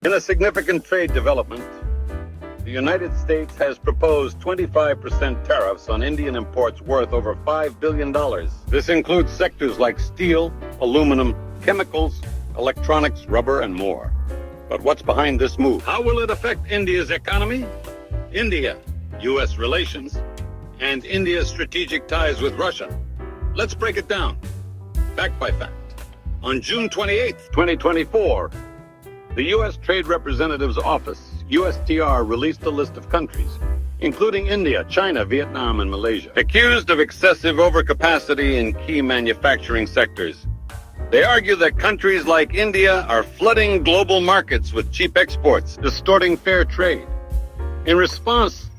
In a significant trade development, the United States has proposed 25% tariffs on Indian imports worth over $5 billion. This includes sectors like steel, aluminum, chemicals, electronics, rubber, and more. But what's behind this move? How will it affect India's economy, India, U.S. relations, and India's strategic ties with Russia? Let's break it down, fact by fact. On June 28, 2024, the U.S. Trade Representative's Office, USTR, released a list of countries, including India, China, Vietnam, and Malaysia, accused of excessive overcapacity in key manufacturing sectors. They argue that countries like India are flooding global markets with cheap exports, distorting fair trade. In response,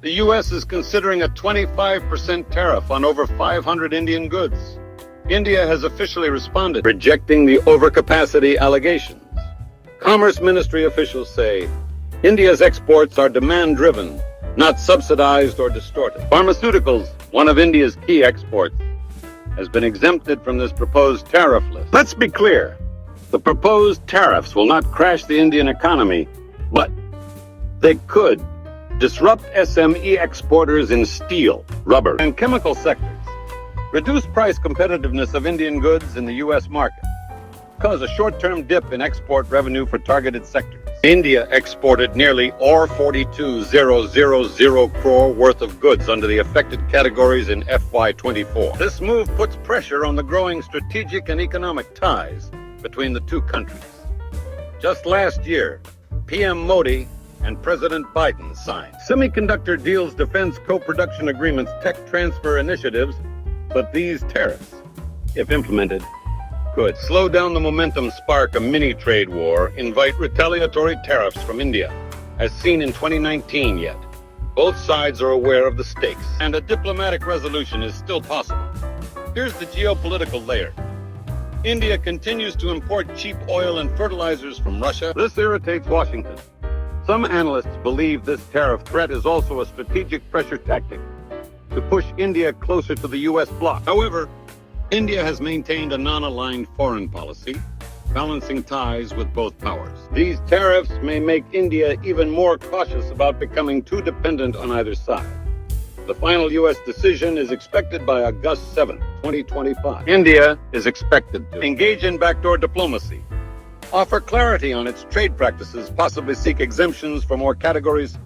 the U.S. is considering a 25% tariff on over 500 Indian goods. India has officially responded, rejecting the overcapacity allegations. Commerce Ministry officials say India's exports are demand-driven, not subsidized or distorted. Pharmaceuticals, one of India's key exports, has been exempted from this proposed tariff list. Let's be clear. The proposed tariffs will not crash the Indian economy, but they could disrupt SME exporters in steel, rubber, and chemical sectors, reduce price competitiveness of Indian goods in the U.S. market, cause a short-term dip in export revenue for targeted sectors. India exported nearly 42,000 crore worth of goods under the affected categories in FY24. This move puts pressure on the growing strategic and economic ties between the two countries. Just last year, PM Modi and President Biden signed semiconductor deals, defense co-production agreements, tech transfer initiatives, but these tariffs, if implemented, could slow down the momentum, spark a mini-trade war, invite retaliatory tariffs from India, as seen in 2019 yet. Both sides are aware of the stakes, and a diplomatic resolution is still possible. Here's the geopolitical layer. India continues to import cheap oil and fertilizers from Russia. This irritates Washington. Some analysts believe this tariff threat is also a strategic pressure tactic to push India closer to the U.S. bloc. However, India has maintained a non-aligned foreign policy, balancing ties with both powers. These tariffs may make India even more cautious about becoming too dependent on either side. The final U.S. decision is expected by August 7, 2025. India is expected to engage in backdoor diplomacy, offer clarity on its trade practices, possibly seek exemptions for more categories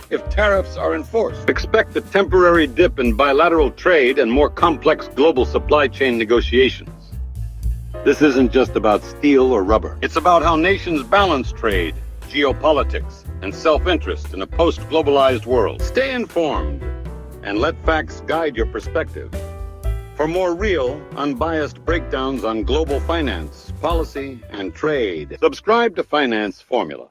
if tariffs are enforced. Expect a temporary dip in bilateral trade and more complex global supply chain negotiations. This isn't just about steel or rubber. It's about how nations balance trade, geopolitics, and self-interest in a post-globalized world. Stay informed and let facts guide your perspective. For more real, unbiased breakdowns on global finance, policy, and trade, subscribe to Finance Formula.